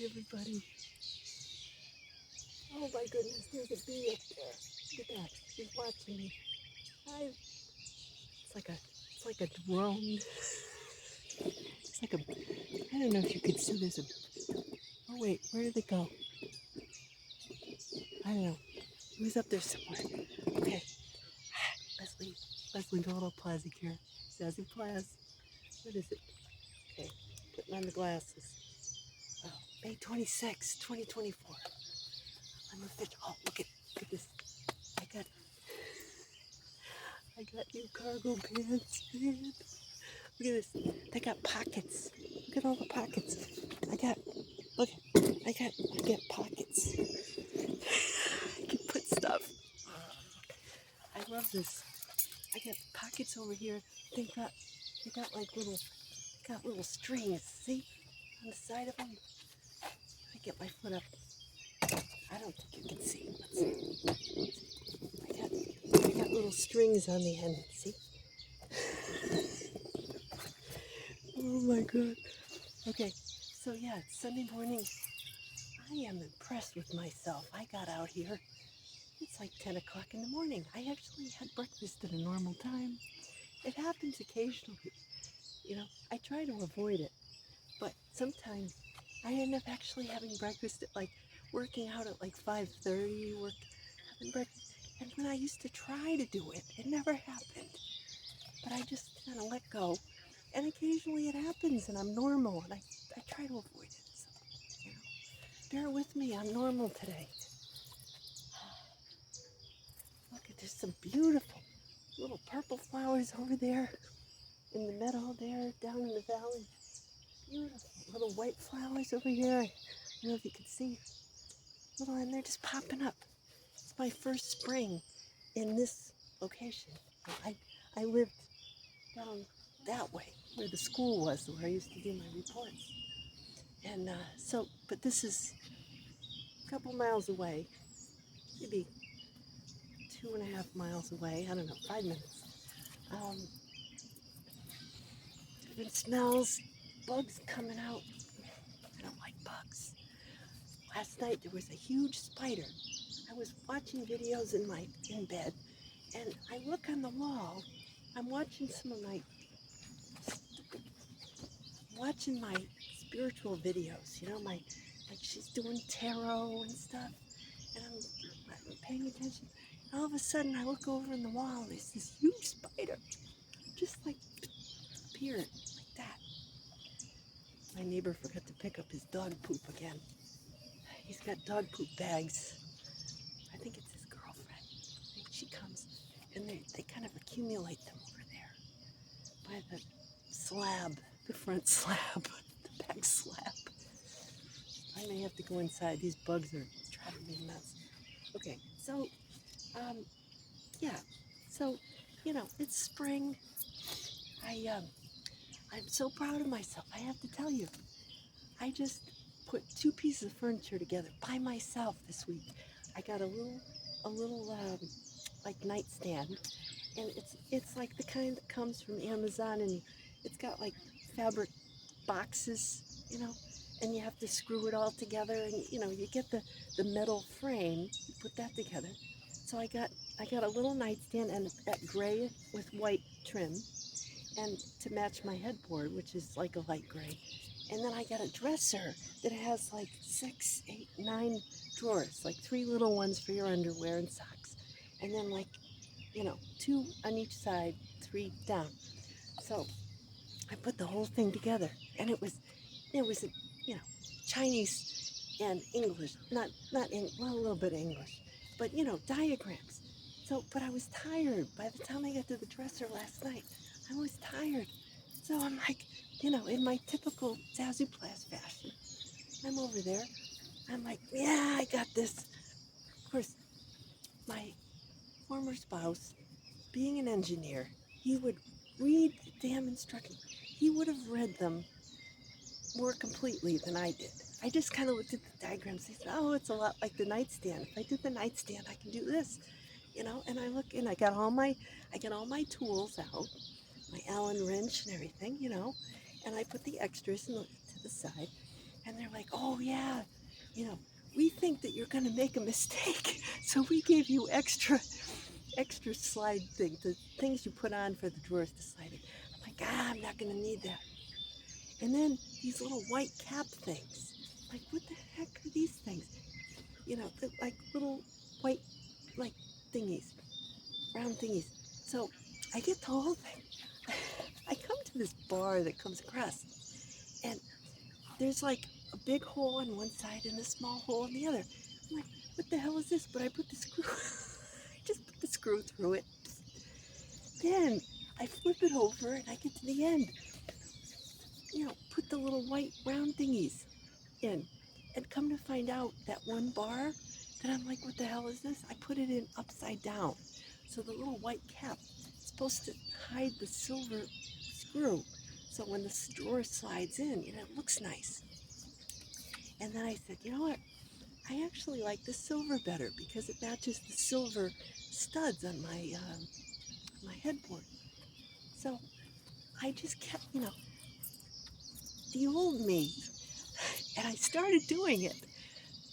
everybody. Oh my goodness, there's a bee up there. Look at that. She's watching me. It's like a drone. It's like a, I don't know if you could see there's a, oh wait, where did it go? I don't know. It was up there somewhere. Okay. Leslie Plazz here. Zazoo Plazz. What is it? Okay. Putting on the glasses. Oh, May 26, 2024. I'm a fish. Oh, look at this. I got new cargo pants, man. Look at this. They got pockets. Look at all the pockets. I got pockets. I can put stuff. I love this. I got pockets over here. They got like little strings. See? On the side of them. I get my foot up. I don't think you can see. Let's see. I got little strings on the end. See? Oh my god. Okay, so yeah, it's Sunday morning. I am impressed with myself. I got out here. It's like 10 o'clock in the morning. I actually had breakfast at a normal time. It happens occasionally. You know, I try to avoid it. But sometimes I end up actually having breakfast at like working out at like 5:30, having breakfast. And when I used to try to do it, it never happened. But I just kind of let go. And occasionally it happens and I'm normal and I try to avoid it. So, you know, bear with me, I'm normal today. Look at there's some beautiful little purple flowers over there in the meadow there, down in the valley. Beautiful little white flowers over here. I don't know if you can see. Little, and they're just popping up. It's my first spring in this location. I lived down that way where the school was, where I used to do my reports. And but this is a couple miles away, maybe 2.5 miles away. I don't know, 5 minutes. Different smells, bugs coming out. I don't like bugs. Last night there was a huge spider. I was watching videos in bed, and I look on the wall. I'm watching my spiritual videos. You know, like she's doing tarot and stuff, and I'm paying attention. And all of a sudden, I look over in the wall. And there's this huge spider, just like appeared like that. My neighbor forgot to pick up his dog poop again. He's got dog poop bags. I think it's his girlfriend. She comes, and they kind of accumulate them over there by the slab, the front slab, the back slab. I may have to go inside. These bugs are driving me nuts. Okay, so, yeah. So, you know, it's spring. I'm so proud of myself. I have to tell you, I just put 2 pieces of furniture together by myself this week. I got a little like nightstand, and it's like the kind that comes from Amazon, and it's got like fabric boxes, you know, and you have to screw it all together, and you know, you get the metal frame, you put that together. So I got a little nightstand and that gray with white trim, and to match my headboard, which is like a light gray. And then I got a dresser that has like 6, 8, 9 drawers, like 3 little ones for your underwear and socks, and then like, you know, 2 on each side, 3 down. So I put the whole thing together, and it was you know, Chinese and English, not well, a little bit of English, but you know, diagrams. So, but I was tired. By the time I got to the dresser last night, I was tired. So I'm like, you know, in my typical Zazoo Plazz fashion, I'm over there. I'm like, yeah, I got this. Of course, my former spouse, being an engineer, he would read the damn instructions. He would have read them more completely than I did. I just kind of looked at the diagrams and said, oh, it's a lot like the nightstand. If I did the nightstand, I can do this, you know. And I look, and I got all my tools out, my Allen wrench and everything, you know. And I put the extras to the side, And they're like, oh yeah, we think that you're going to make a mistake. So we gave you extra slide things, the things you put on for the drawers to slide in. I'm like, I'm not going to need that. And then these little white cap things. Like, what the heck are these things? Like little white, like, thingies, round thingies. So I get the whole thing. I come to this bar that comes across, and there's like a big hole on one side and a small hole on the other. I'm like, what the hell is this? But I put the screw, I just put the screw through it. Then I flip it over and I get to the end. Put the little white round thingies in. And come to find out, that one bar that I'm like, what the hell is this? I put it in upside down. So the little white cap is supposed to hide the silver screw. So when the drawer slides in, it looks nice. And then I said, you know what? I actually like the silver better because it matches the silver studs on my headboard. So I just kept, the old me. And I started doing it.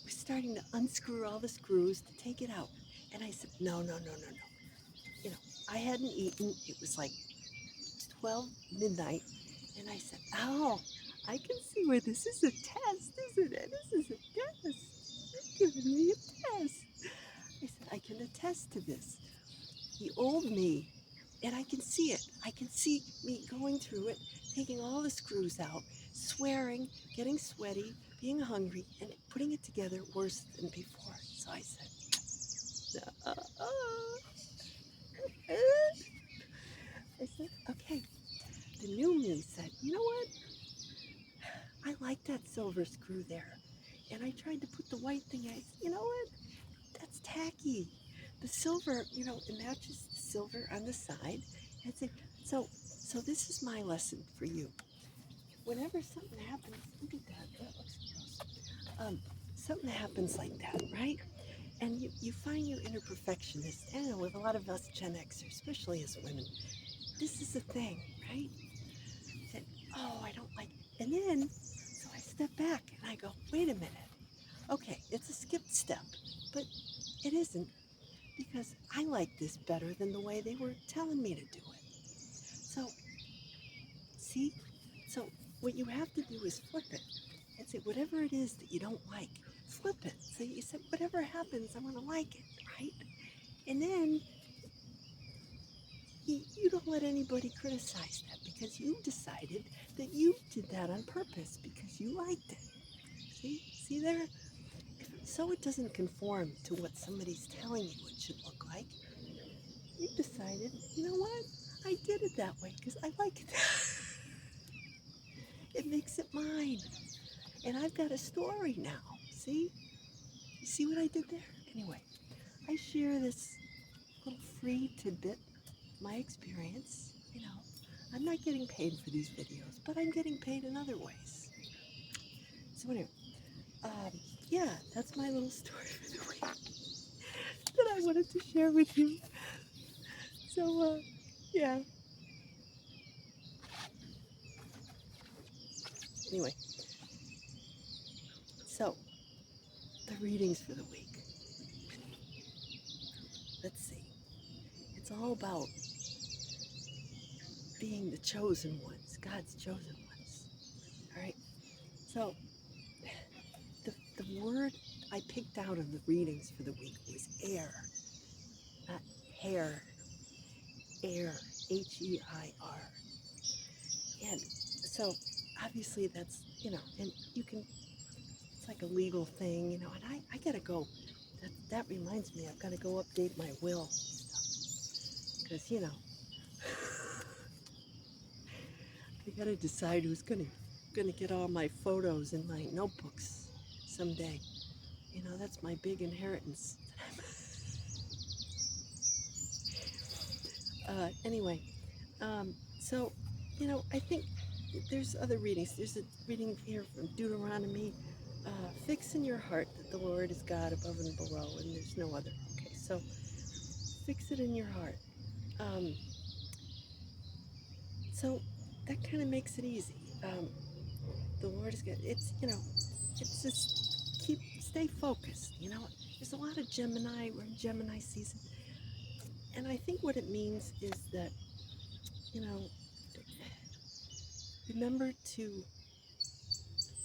We're starting to unscrew all the screws to take it out. And I said, no. I hadn't eaten. It was like 12 midnight. And I said, oh, I can see where this is a test, isn't it? This is a test. You're giving me a test. I said, I can attest to this. The old me, and I can see it. I can see me going through it, taking all the screws out, swearing, getting sweaty, being hungry, and putting it together worse than before. So I said, I said, okay. The new me said, you know what? I like that silver screw there. And I tried to put the white thing. I said, you know what? That's tacky. The silver, it matches the silver on the side. I said, so this is my lesson for you. Whenever something happens, look at that. That looks gross. Something happens like that, right? And you find your inner perfectionist. I don't know, with a lot of us Gen Xers, especially as women, this is the thing, right? That, oh, I don't like it. And then, so I step back and I go, wait a minute. Okay, it's a skipped step, but it isn't, because I like this better than the way they were telling me to do it. So, see? So what you have to do is flip it and say, whatever it is that you don't like, flip it. So you said, whatever happens, I want to like it, right? And then you don't let anybody criticize that, because you decided that you did that on purpose because you liked it. See there? So it doesn't conform to what somebody's telling you it should look like. You decided, you know what? I did it that way because I like it. It makes it mine. And I've got a story now. See? You see what I did there? Anyway, I share this little free tidbit, my experience. I'm not getting paid for these videos, but I'm getting paid in other ways. So anyway, yeah, that's my little story for the week that I wanted to share with you. So, yeah. Anyway, so the readings for the week. Let's see. It's all about being the chosen ones, God's chosen ones. All right. So the word I picked out of the readings for the week was air, not hair. Air, H-E-I-R. And so obviously that's, and you can, it's like a legal thing, and I gotta go. That reminds me, I've got to go update my will because I gotta decide who's gonna get all my photos in my notebooks someday. That's my big inheritance. Anyway, so I think there's other readings. There's a reading here from Deuteronomy. Fix in your heart that the Lord is God above and below, and there's no other. Okay, so fix it in your heart. So that kind of makes it easy. The Lord is good. It's just stay focused. There's a lot of Gemini. We're in Gemini season, and I think what it means is that you know, remember to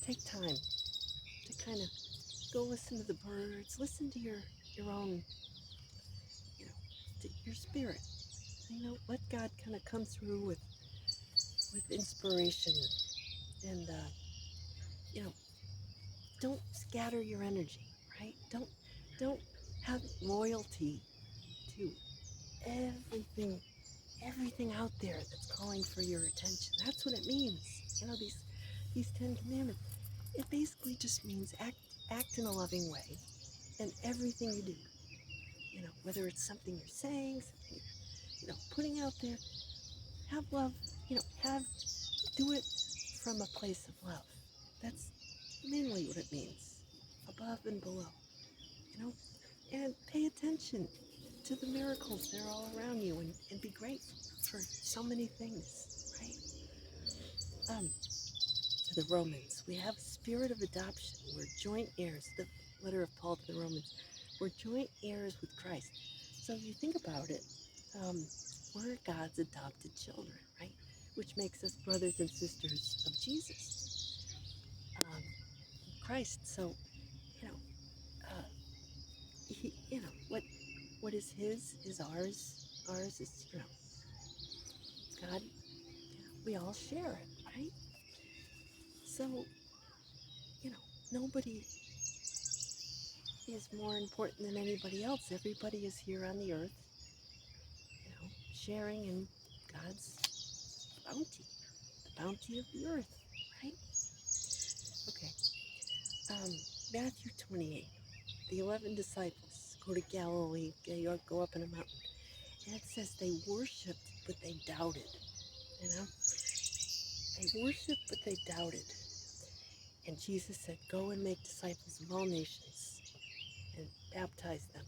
take time to kind of go listen to the birds, listen to your own, to your spirit. Let God kind of come through with inspiration, and you know, don't scatter your energy, right? Don't have loyalty to everything everything out there that's calling for your attention. That's what it means. These 10 commandments. It basically just means act in a loving way in everything you do. Whether it's something you're saying, something putting out there, have love, have do it from a place of love. That's mainly what it means. Above and below. You know, and pay attention to the miracles that are all around you, and be grateful for so many things, right? To the Romans, we have a spirit of adoption. We're joint heirs. The letter of Paul to the Romans. We're joint heirs with Christ. So if you think about it, we're God's adopted children, right? Which makes us brothers and sisters of Jesus, Christ. So, you know, uh, what is His is ours. Ours is, God. We all share it, right? So, nobody is more important than anybody else. Everybody is here on the earth, sharing in God's bounty, the bounty of the earth, right? Okay. Matthew 28. The 11 disciples go to Galilee, go up in a mountain. And it says they worshiped, but they doubted. They worshiped, but they doubted. And Jesus said, go and make disciples of all nations and baptize them,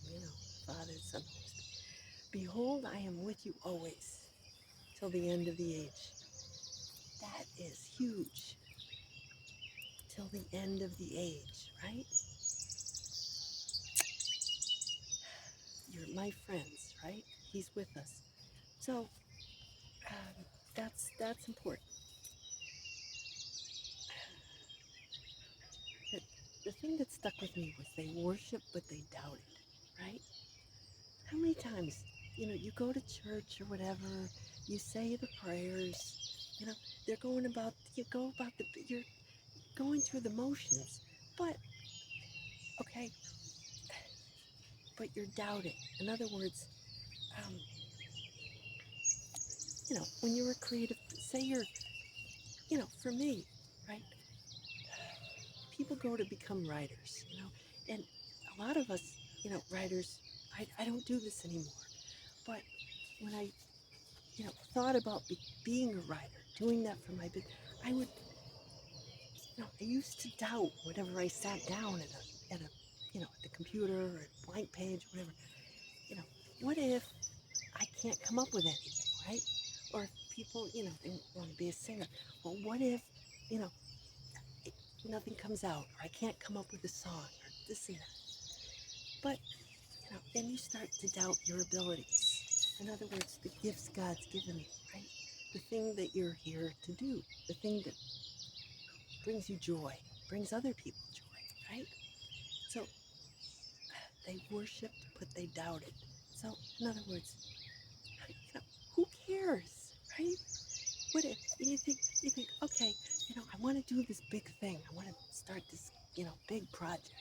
Father, Son, Holy Spirit. Behold, I am with you always till the end of the age. That is huge. Till the end of the age, right? You're my friends, right? He's with us. So that's important. The thing that stuck with me was they worshiped, but they doubted, right? How many times, you go to church or whatever, you say the prayers, they're you're going through the motions, but, okay, but you're doubting. In other words, when you're a creative, say for me, right, people go to become writers, and a lot of us, writers, I don't do this anymore, but when I, thought about being a writer, doing that for my business, I would, I used to doubt whenever I sat down at the computer or a blank page, whatever, what if I can't come up with anything, right? Or if people, they want to be a singer. Well, what if, you know, nothing comes out, or I can't come up with a song, or this and that. But, then you start to doubt your abilities. In other words, the gifts God's given you, right? The thing that you're here to do, the thing that brings you joy, brings other people joy, right? So they worshiped, but they doubted. So, in other words, who cares, right? What if you think, okay, I want to do this big thing. I want to start this, big project.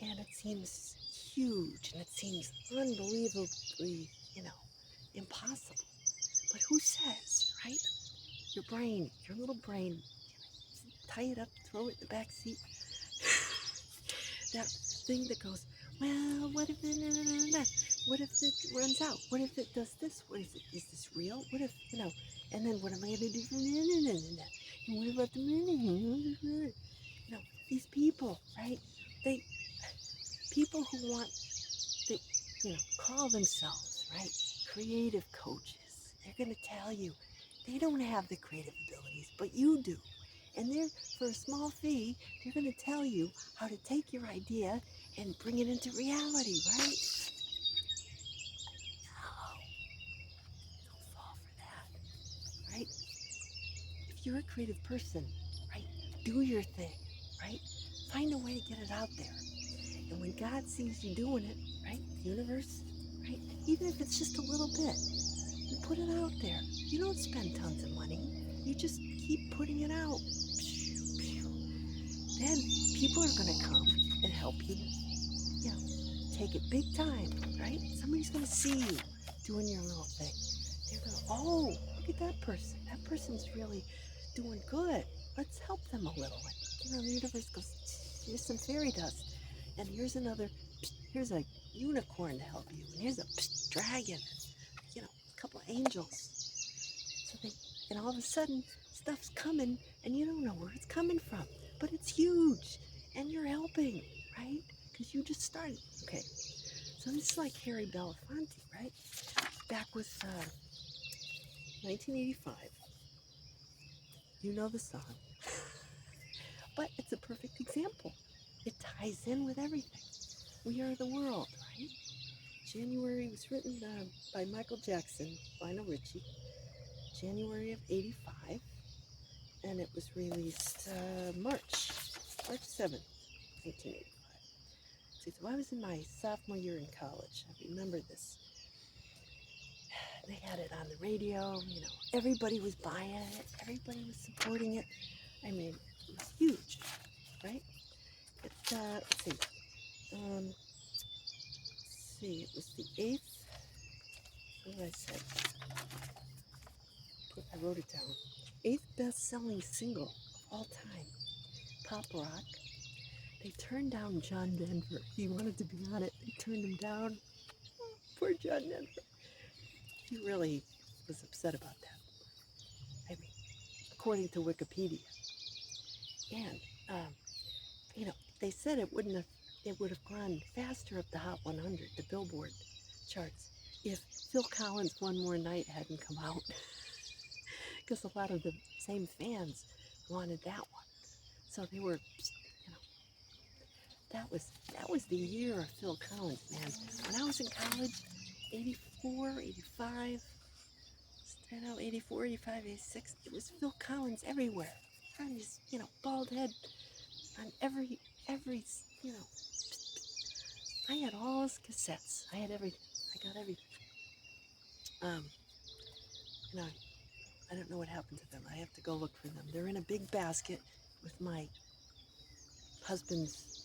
And it seems huge, and it seems unbelievably, impossible. But who says, right? Your brain, your little brain, tie it up, throw it in the back seat. That thing that goes, well, what if it, what if it runs out? What if it does this? What is it? Is this real? What if, and then what am I going to do from and what about the, these people, right? People who want, they, call themselves, right, creative coaches. They're going to tell you they don't have the creative abilities, but you do. And they're, for a small fee, they're going to tell you how to take your idea and bring it into reality, right? No, don't fall for that, right? If you're a creative person, right, do your thing, right? Find a way to get it out there. And when God sees you doing it, right, the universe, right, even if it's just a little bit, you put it out there. You don't spend tons of money. You just keep putting it out. Then people are going to come and help you, you know, take it big time, right? Somebody's going to see you doing your little thing. They're going to, oh, look at that person. That person's really doing good. Let's help them a little. And, the universe goes, here's some fairy dust. And here's another, here's a unicorn to help you. And here's a dragon, a couple of angels. So and all of a sudden, stuff's coming, and you don't know where it's coming from. But it's huge, and you're helping, right? Because you just started. Okay, so this is like Harry Belafonte, right? Back with 1985. You know the song. But it's a perfect example. It ties in with everything. We are the world, right? January was written by Michael Jackson, Lionel Richie, January of '85, and it was released March 7th, 1985. So I was in my sophomore year in college. I remember this. They had it on the radio, everybody was buying it, everybody was supporting it. I mean, it was huge, right? Let's see, it was the 8th, what did I say? I wrote it down. 8th best-selling single of all time, pop rock. They turned down John Denver. He wanted to be on it. They turned him down. Oh, poor John Denver. He really was upset about that. I mean, according to Wikipedia. And, they said it would have gone faster up the Hot 100, the Billboard charts, if Phil Collins' One More Night hadn't come out. Because a lot of the same fans wanted that one. So they were, that was the year of Phil Collins, man. When I was in college, 84, 85, 84, 85, 86, it was Phil Collins everywhere. On his, bald head, on every, I had all his cassettes. I had everything. I got everything. You know, I don't know what happened to them. I have to go look for them. They're in a big basket with my husband's.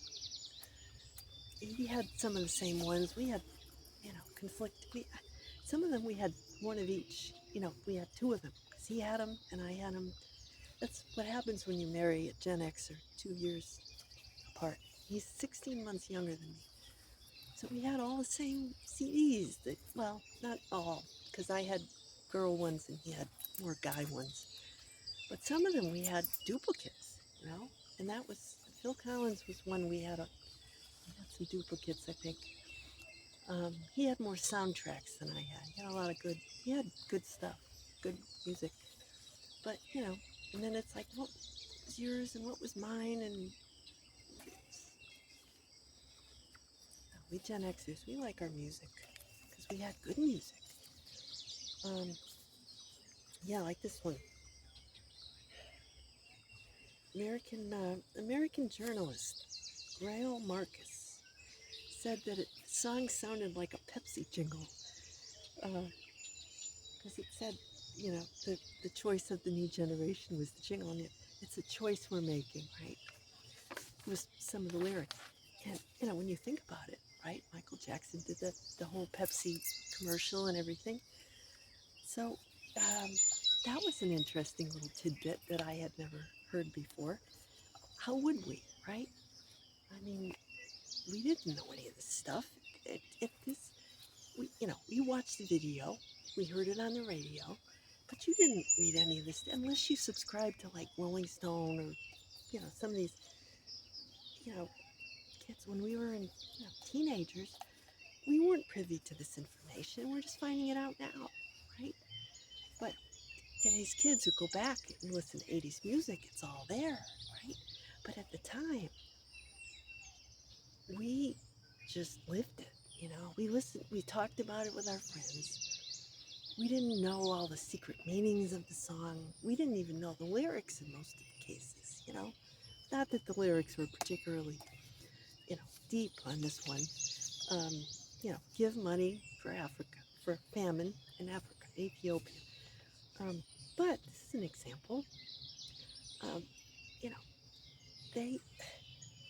He had some of the same ones. We had, conflict. Some of them we had one of each. We had two of them because he had them and I had them. That's what happens when you marry a Gen Xer 2 years apart. He's 16 months younger than me. So we had all the same CDs. Well, not all, because I had girl ones and he had more guy ones. But some of them we had duplicates, and that was, Phil Collins was one we had some duplicates, I think. He had more soundtracks than I had. He had he had good stuff, good music. But, and then it's like, what was yours and what was mine? And we Gen Xers, we like our music because we had good music. Like this one. American journalist Grail Marcus said that the song sounded like a Pepsi jingle because it said, the choice of the new generation was the jingle, and it's a choice we're making, right? It was some of the lyrics. And, when you think about it, right, Michael Jackson did the whole Pepsi commercial and everything. So that was an interesting little tidbit that I had never heard before. How would we, right? I mean, we didn't know any of this stuff. We watched the video, we heard it on the radio, but you didn't read any of this unless you subscribed to like Rolling Stone or, some of these, kids. When we were teenagers, we weren't privy to this information. We're just finding it out now, right? But today's kids who go back and listen to 80s music, it's all there, right? But at the time, we just lived it, you know. We listened, we talked about it with our friends. We didn't know all the secret meanings of the song. We didn't even know the lyrics in most of the cases, you know. Not that the lyrics were particularly, you know, deep on this one. Um, you know, give money for Africa, for famine in Africa, Ethiopia. Um, but this is an example. Um, you know, they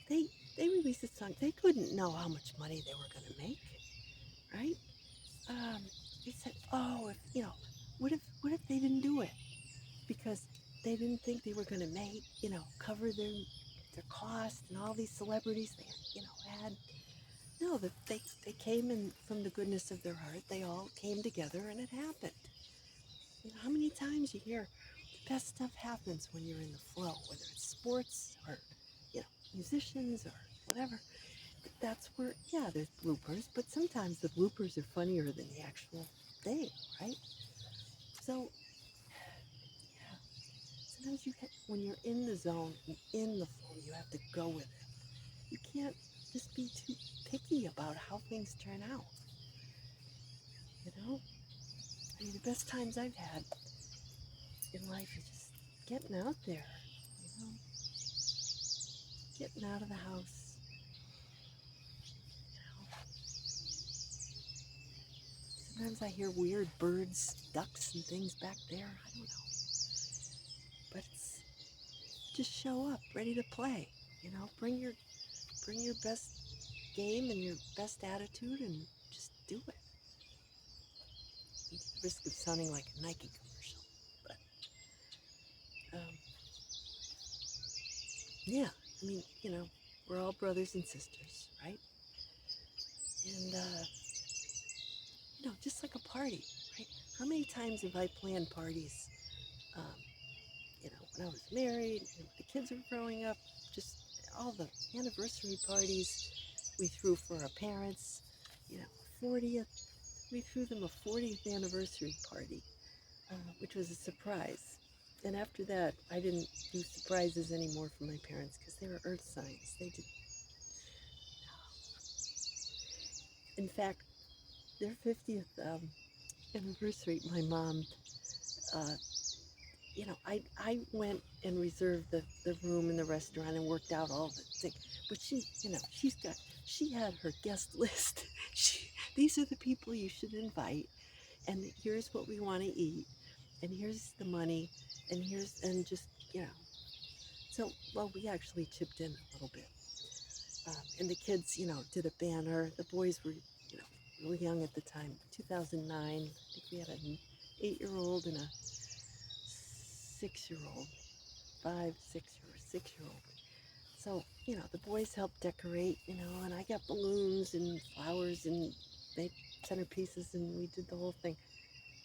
they they released a song. They couldn't know how much money they were going to make, right? Um, they said, "Oh, if you know, what if they didn't do it because they didn't think they were going to make, you know, cover their cost and all these celebrities they, you know, had." No, they came in from the goodness of their heart. They all came together and it happened. You know, how many times you hear the best stuff happens when you're in the flow, whether it's sports or, you know, musicians or whatever. That's where, yeah, there's bloopers, but sometimes the bloopers are funnier than the actual thing, right? So, yeah, sometimes when you're in the zone and in the flow, you have to go with it. You can't just be too picky about how things turn out, you know? I mean, the best times I've had in life is just getting out there, you know, getting out of the house. You know, sometimes I hear weird birds, ducks, and things back there. I don't know, but it's just show up, ready to play. You know, bring your best game and your best attitude, and just do it. At the risk of sounding like a Nike commercial, but yeah, I mean, you know, we're all brothers and sisters, right? And you know, just like a party, right? How many times have I planned parties? Um, you know, when I was married, and the kids were growing up, just all the anniversary parties we threw for our parents. You know, 40th, we threw them a 40th anniversary party, which was a surprise. And after that, I didn't do surprises anymore for my parents because they were earth signs. They did, in fact, their 50th anniversary, my mom, uh, you know, I went and reserved the room in the restaurant and worked out all the things. But she, you know, she had her guest list. These are the people you should invite, and here's what we want to eat, and here's the money, and just, you know. So, well, we actually chipped in a little bit. And the kids, you know, did a banner. The boys were, you know, really young at the time, 2009. I think we had an 8-year-old and a 6-year-old, 5, 6, or 6-year-old. So, you know, the boys helped decorate, you know, and I got balloons and flowers and made centerpieces, and we did the whole thing,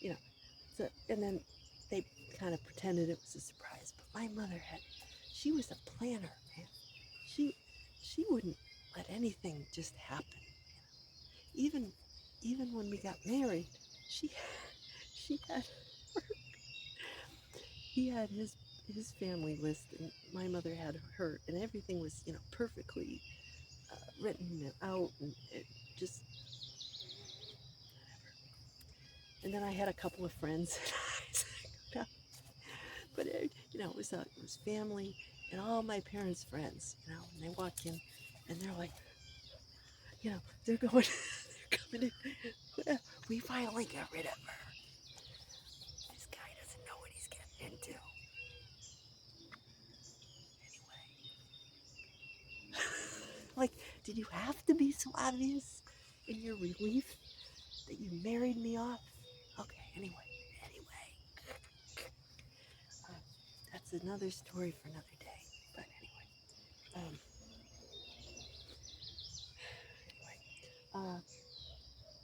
you know. So, and then they kind of pretended it was a surprise. But my mother she was a planner, man. She, she wouldn't let anything just happen. Even, even when we got married, she, she had he had his family list, and my mother had her, and everything was, you know, perfectly written and out, and it just whatever. And then I had a couple of friends, but you know, it was family and all my parents' friends, you know, and they walk in, and they're like, you know, they're going, they're coming in. We finally got rid of her. This guy doesn't know what he's getting into. Like, did you have to be so obvious in your relief that you married me off? Okay, anyway, uh, that's another story for another day. But anyway,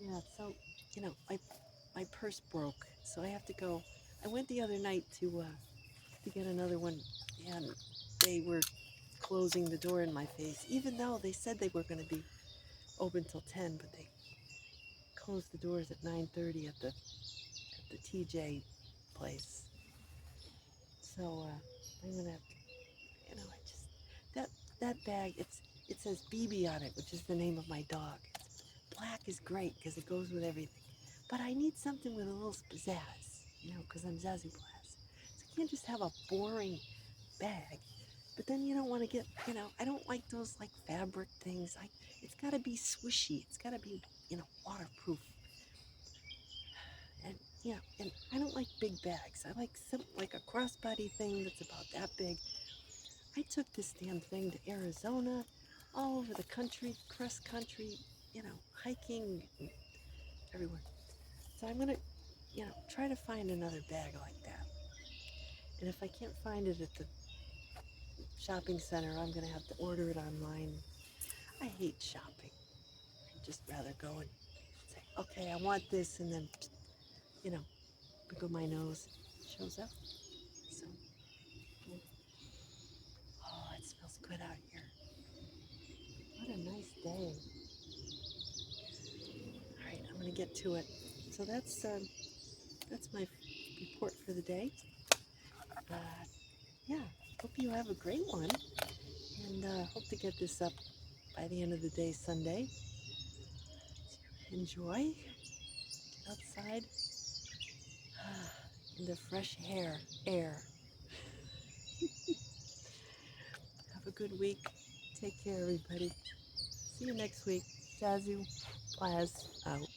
yeah. So, you know, my purse broke, so I have to go. I went the other night to get another one, and they were closing the door in my face, even though they said they were going to be open till 10, but they closed the doors at 9:30 at the TJ place. So I'm gonna have to, I just that bag. It says BB on it, which is the name of my dog. Black is great because it goes with everything. But I need something with a little pizzazz, because I'm Zazoo Plazz. So I can't just have a boring bag. But then you don't want to get, I don't like those like fabric things. It's got to be swishy. It's got to be, waterproof. And, and I don't like big bags. I like like a crossbody thing that's about that big. I took this damn thing to Arizona, all over the country, cross country, hiking everywhere. So I'm gonna, try to find another bag like that. And if I can't find it at the shopping center, I'm gonna have to order it online. I hate shopping. I'd just rather go and say, okay, I want this, and then, wiggle my nose, shows up. So, oh, it smells good out here. What a nice day. All right, I'm gonna get to it. So that's my report for the day. Yeah, hope you have a great one, and hope to get this up by the end of the day Sunday. Enjoy, get outside in the fresh air. Have a good week. Take care, everybody. See you next week. Zazoo Plazz out.